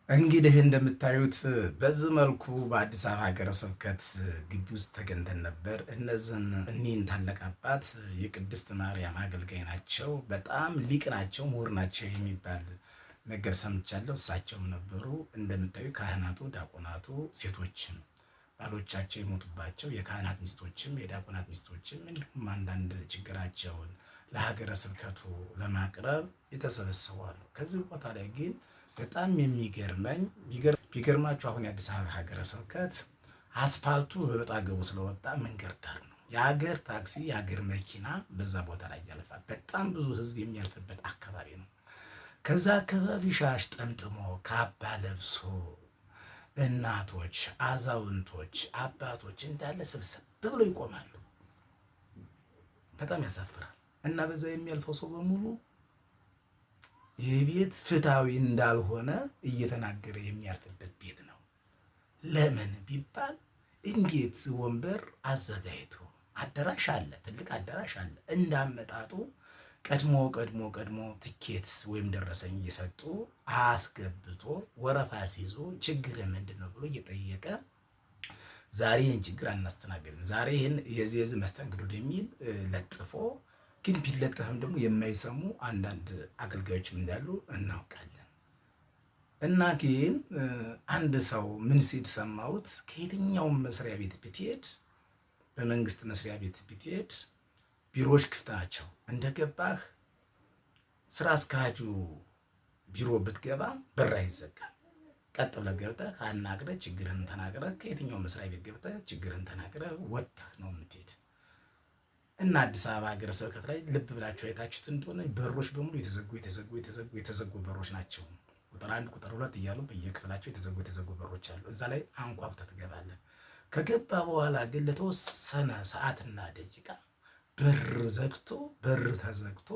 እንግዲህ እንደምታዩት በዚህ መልኩ በአዲስ አበባ ሀገረ ስብከት ግቢ ውስጥ ተገኝተን ነበር። እኒህን ታላቅ አባት የቅድስት ማርያም አገልጋይ ናቸው። በጣም ሊቅ ናቸው፣ ምሁር ናቸው የሚባል ነገር ሰምቻለሁ። እሳቸውም ነበሩ። እንደምታዩ ካህናቱ፣ ዲያቆናቱ፣ ሴቶችም ባሎቻቸው የሞቱባቸው የካህናት ሚስቶችም የዲያቆናት ሚስቶችም እንዲሁም አንዳንድ ችግራቸውን ለሀገረ ስብከቱ ለማቅረብ የተሰበሰቡ አሉ። ከዚህ ቦታ ላይ ግን በጣም ቢገርማችሁ አሁን የአዲስ አበባ ሀገረ ስብከት አስፓልቱ በበጣ ገቡ ስለወጣ መንገድ ዳር ነው። የሀገር ታክሲ የሀገር መኪና በዛ ቦታ ላይ ያልፋል። በጣም ብዙ ህዝብ የሚያልፍበት አካባቢ ነው። ከዛ አካባቢ ሻሽ ጠምጥሞ ካባ ለብሶ እናቶች፣ አዛውንቶች፣ አባቶች እንዳለ ስብስብ ብለው ይቆማሉ። በጣም ያሳፍራል። እና በዛ የሚያልፈው ሰው በሙሉ ይህ ቤት ፍትሃዊ እንዳልሆነ እየተናገረ የሚያልፍበት ቤት ነው። ለምን ቢባል እንዴት ወንበር አዘጋጅቶ አዳራሽ አለ፣ ትልቅ አዳራሽ አለ። እንዳመጣጡ ቀድሞ ትኬት ወይም ደረሰኝ እየሰጡ አስገብቶ ወረፋ ሲይዞ ችግር ምንድን ነው ብሎ እየጠየቀ ዛሬ ይህን ችግር አናስተናግድም፣ ዛሬ ይህን የዚህ መስተንግዶ የሚል ለጥፎ ግን ቢለጠፍም ደግሞ የማይሰሙ አንዳንድ አገልጋዮችም እንዳሉ እናውቃለን። እና ግን አንድ ሰው ምን ሲል ሰማሁት፣ ከየትኛውም መስሪያ ቤት ብትሄድ፣ በመንግስት መስሪያ ቤት ብትሄድ ቢሮዎች ክፍት ናቸው። እንደገባህ ስራ አስኪያጁ ቢሮ ብትገባ በር አይዘጋም። ቀጥ ብለህ ገብተህ አናግረህ ችግርህን ተናግረህ ከየትኛው መስሪያ ቤት ገብተህ ችግርህን ተናግረህ ወጥተህ ነው የምትሄድ። እና አዲስ አበባ ሀገረ ስብከት ላይ ልብ ብላችሁ አይታችሁት እንደሆነ በሮች በሙሉ የተዘጉ በሮች ናቸው። ቁጥር 1 ቁጥር 2 እያሉ በየክፍላቸው የተዘጉ በሮች አሉ። እዛ ላይ አንኳኩተህ ትገባለህ። ከገባ በኋላ ግን ለተወሰነ ሰዓትና ደቂቃ በር ተዘግቶ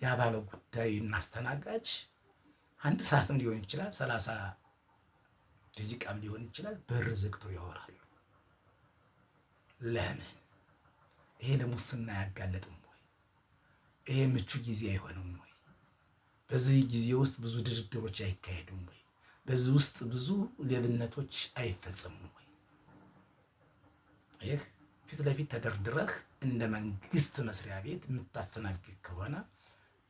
ያባለ ጉዳይ እናስተናጋጅ 1 ሰዓትም ሊሆን ይችላል፣ 30 ደቂቃም ሊሆን ይችላል። በር ዘግቶ ያወራሉ። ለምን? ይሄ ለሙስና አያጋለጥም ወይ? ይሄ ምቹ ጊዜ አይሆንም ወይ? በዚህ ጊዜ ውስጥ ብዙ ድርድሮች አይካሄዱም ወይ? በዚህ ውስጥ ብዙ ሌብነቶች አይፈጸሙም ወይ? ይህ ፊት ለፊት ተደርድረህ እንደ መንግስት መስሪያ ቤት የምታስተናግድ ከሆነ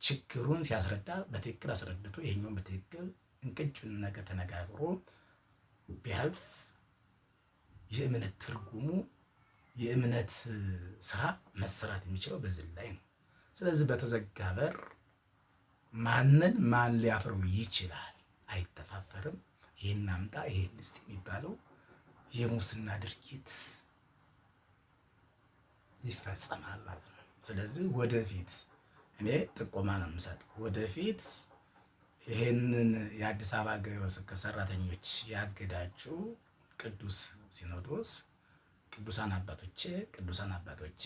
ችግሩን ሲያስረዳ በትክክል አስረድቶ ይሄኛውን በትክክል እንቅጩን ነገር ተነጋግሮ ቢያልፍ የእምነት ትርጉሙ የእምነት ስራ መሰራት የሚችለው በዚህ ላይ ነው። ስለዚህ በተዘጋ በር ማን ሊያፍረው ይችላል? አይተፋፈርም። ይሄን አምጣ ይሄን ልስጥ የሚባለው የሙስና ድርጊት ይፈጸማል ማለት ነው። ስለዚህ ወደፊት እኔ ጥቆማ ነው የምሰጥ። ወደፊት ይሄንን የአዲስ አበባ ሀገረ ስብከት ሰራተኞች ያገዳችሁ ቅዱስ ሲኖዶስ ቅዱሳን አባቶቼ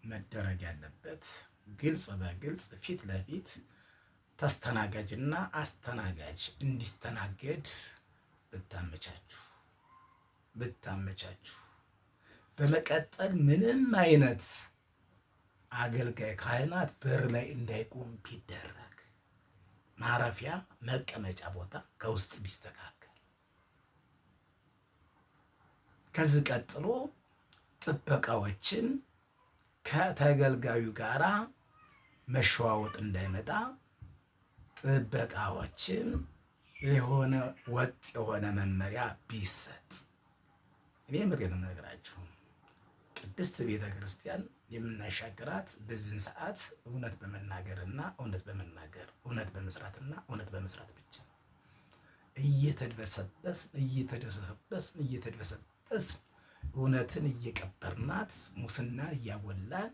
መደረግ ያለበት ግልጽ በግልጽ ፊት ለፊት ተስተናጋጅና አስተናጋጅ እንዲስተናገድ ብታመቻችሁ። በመቀጠል ምንም አይነት አገልጋይ ካህናት በር ላይ እንዳይቆም ቢደረግ፣ ማረፊያ መቀመጫ ቦታ ከውስጥ ቢስተካከል። ከዚህ ቀጥሎ ጥበቃዎችን ከተገልጋዩ ጋራ መሸዋወጥ እንዳይመጣ ጥበቃዎችን የሆነ ወጥ የሆነ መመሪያ ቢሰጥ። እኔ ምሬን የምነግራችሁ ቅድስት ቤተ ክርስቲያን የምናሻገራት በዚህን ሰዓት እውነት በመናገርና እውነት በመስራትና እውነት በመስራት ብቻ። እየተድበሰበስ እውነትን እየቀበርናት ሙስናን እያጎላን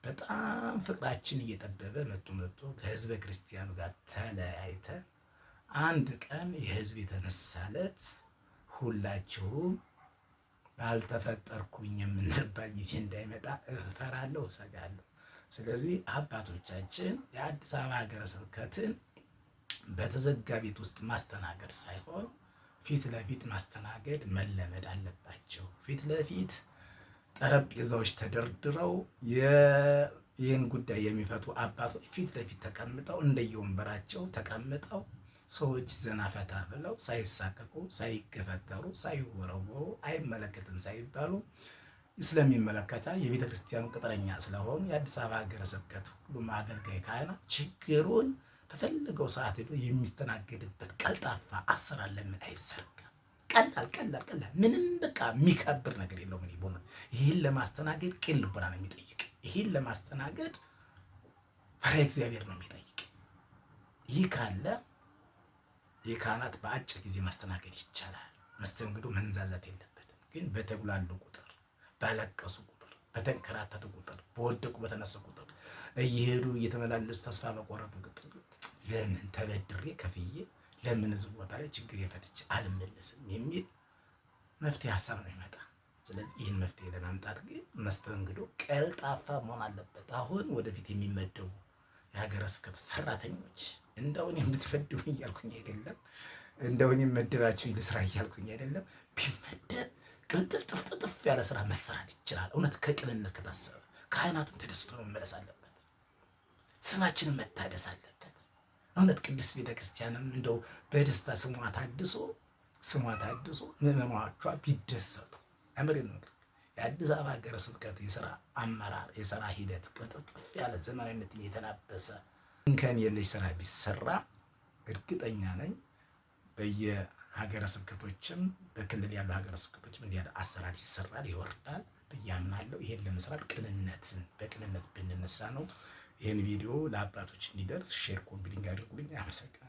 በጣም ፍቅራችን እየጠበበ መጡ ከህዝበ ክርስቲያኑ ጋር ተለያይተ አንድ ቀን የህዝብ የተነሳለት ሁላችሁም ባልተፈጠርኩኝ የምንልባት ጊዜ እንዳይመጣ እፈራለሁ፣ እሰጋለሁ። ስለዚህ አባቶቻችን የአዲስ አበባ ሀገረ ስብከትን በተዘጋ ቤት ውስጥ ማስተናገድ ሳይሆን ፊት ለፊት ማስተናገድ መለመድ አለባቸው። ፊት ለፊት ጠረጴዛዎች ተደርድረው ይህን ጉዳይ የሚፈቱ አባቶች ፊት ለፊት ተቀምጠው እንደየወንበራቸው ተቀምጠው ሰዎች ዘና ፈታ ብለው ሳይሳቀቁ፣ ሳይገፈተሩ፣ ሳይወረወሩ፣ አይመለከትም ሳይባሉ ስለሚመለከታ የቤተ ክርስቲያኑ ቅጥረኛ ስለሆኑ የአዲስ አበባ ሀገረ ስብከት ሁሉም አገልጋይ ካህናት ችግሩን በፈለገው ሰዓት ሄዶ የሚስተናገድበት ቀልጣፋ አሰራር ለምን አይዘረጋም? ቀላል ምንም በቃ የሚከብር ነገር የለውም። ምን ይቦም ይሄን ለማስተናገድ ቅን ልቦና ነው የሚጠይቅ። ይሄን ለማስተናገድ ፈሪሃ እግዚአብሔር ነው የሚጠይቅ። ይህ ካለ የካህናት በአጭር ጊዜ ማስተናገድ ይቻላል። መስተንግዶ መንዛዛት የለበትም። ግን በተጉላሉ ቁጥር፣ ባለቀሱ ቁጥር፣ በተንከራተቱ ቁጥር፣ በወደቁ በተነሱ ቁጥር፣ እየሄዱ እየተመላለሱ ተስፋ በቆረጡ ቁጥር ለምን ተበድሬ ከፍዬ ለምን እዚህ ቦታ ላይ ችግር የፈትቼ አልመለስም የሚል መፍትሄ ሀሳብ ነው ይመጣ። ስለዚህ ይህን መፍትሄ ለማምጣት ግን መስተንግዶ ቀልጣፋ መሆን አለበት። አሁን ወደፊት የሚመደቡ የሀገረ ስብከቱ ሰራተኞች እንደውን የምትመድቡኝ እያልኩኝ አይደለም፣ እንደውን የምመድባችሁ ልስራ እያልኩኝ አይደለም። ቢመደብ ቅልጥፍጥፍጥፍ ያለ ስራ መሰራት ይችላል። እውነት ከቅንነት ከታሰበ ካህናቱም ተደስቶ ነው መመለስ አለበት። ስማችንን መታደስ አለበት። እውነት ቅድስት ቤተክርስቲያንም እንደው በደስታ ስሟ ታድሶ ምዕመናኖቿ ቢደሰቱ አምሬ ነው። የአዲስ አበባ ሀገረ ስብከት የሥራ አመራር የሥራ ሂደት ቅልጥፍጥፍ ያለ ዘመናዊነትን የተላበሰ እንከን የለሽ ስራ ቢሰራ እርግጠኛ ነኝ በየሀገረ ስብከቶችም በክልል ያሉ ሀገረ ስብከቶችም እንዲህ ያለ አሰራር ይሰራል ይወርዳል ብዬ አምናለሁ። ይሄን ለመስራት በቅንነት ብንነሳ ነው። ይህን ቪዲዮ ለአባቶች እንዲደርስ ሼር፣ ኮፒ ሊንክ አድርጉልኝ። አመሰግናለሁ።